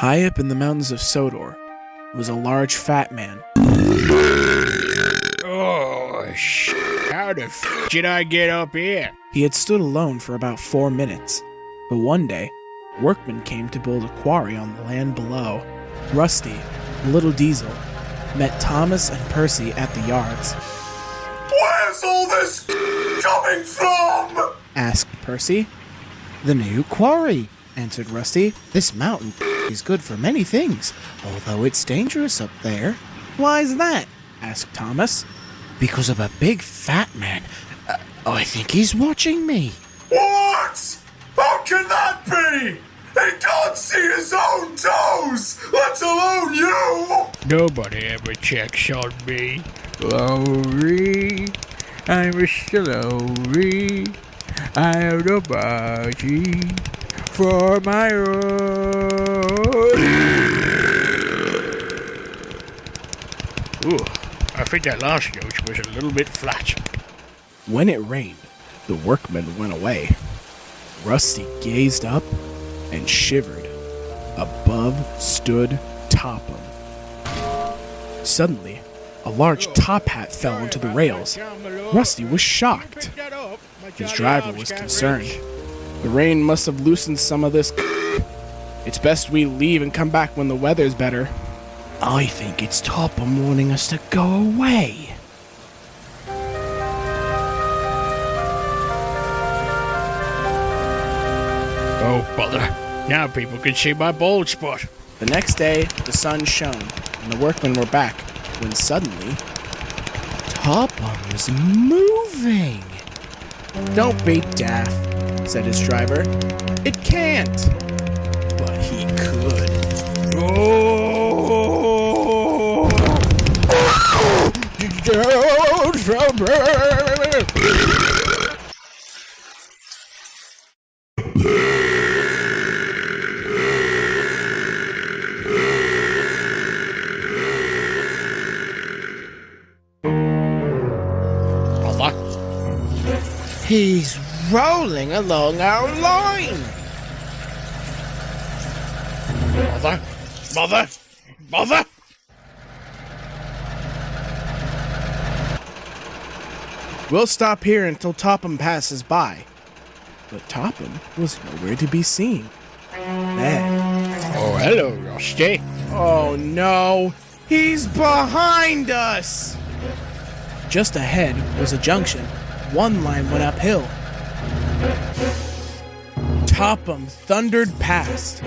High up in the mountains of Sodor was a large fat man. Oh, how the did I get up here? He had stood alone for about 4 minutes, but one day, workmen came to build a quarry on the land below. Rusty, the little diesel, met Thomas and Percy at the yards. Where's all this coming from? Asked Percy. The new quarry, answered Rusty. This mountain is good for many things, although it's dangerous up there. Why's that? Asked Thomas. Because of a big fat man. I think he's watching me. What? How can that be? He can't see his own toes, let alone you! Nobody ever checks on me. Lowry, I'm Mr. Lowry. I have no body for my own. Ooh, I think that last joke was a little bit flat. When it rained, the workmen went away. Rusty gazed up and shivered. Above stood Topham. Suddenly, a large top hat fell onto the rails. Rusty was shocked. His driver was concerned. The rain must have loosened some of this. It's best we leave and come back when the weather's better. I think it's Topham wanting us to go away. Oh, bother. Now people can see my bald spot. The next day, the sun shone, and the workmen were back, when suddenly... Topham's moving. Don't be daft, said his driver. It can't. But he could. Oh! He's rolling along our line. Bother! We'll stop here until Topham passes by. But Topham was nowhere to be seen. Then... Oh, hello, Rusty. Oh no! He's behind us! Just ahead was a junction. One line went uphill. Topham thundered past.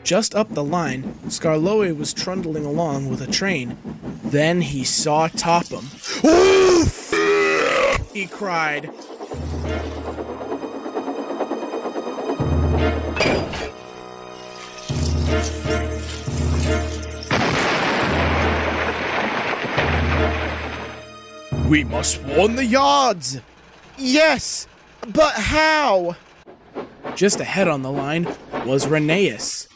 Just up the line, Skarloey was trundling along with a train. Then he saw Topham. "Oof!" he cried. We must warn the yards. Yes, but how? Just ahead on the line was Rheneas.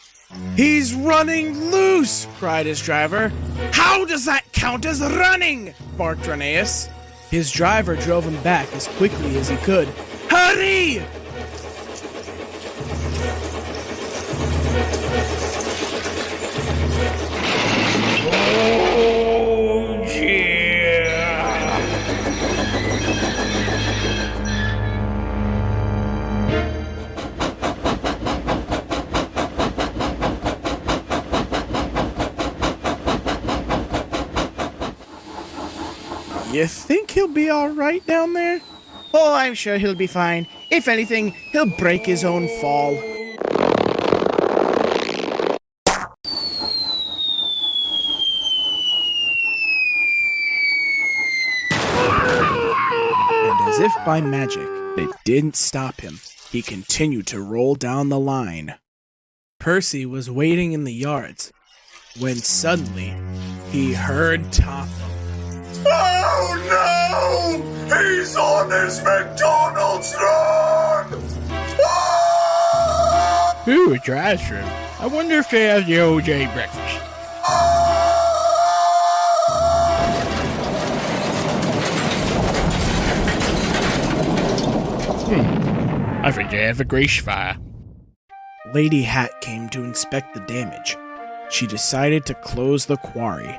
He's running loose, cried his driver. How does that count as running? Barked Rheneas. His driver drove him back as quickly as he could. Hurry! Oh, dear. You think he'll be all right down there? Oh, I'm sure he'll be fine. If anything, he'll break his own fall. And as if by magic, it didn't stop him. He continued to roll down the line. Percy was waiting in the yards when suddenly he heard Topham. Oh no! He's on his McDonald's run! Ah! Ooh, a drive-thru. I wonder if they have the OJ breakfast. I I think they have a grease fire. Lady Hat came to inspect the damage. She decided to close the quarry.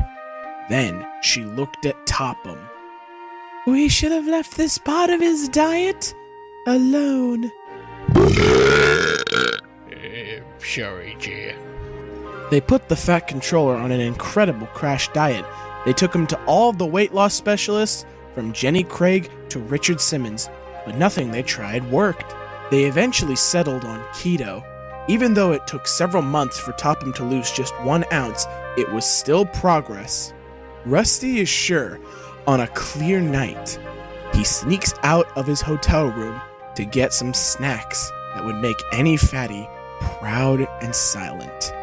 Then she looked at Topham. We should have left this part of his diet alone. Sorry, dear. They put the fat controller on an incredible crash diet. They took him to all the weight loss specialists, from Jenny Craig to Richard Simmons, but nothing they tried worked. They eventually settled on keto. Even though it took several months for Topham to lose just 1 ounce, it was still progress. Rusty is sure, on a clear night, he sneaks out of his hotel room to get some snacks that would make any fatty proud and silent.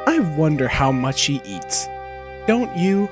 I wonder how much he eats. Don't you?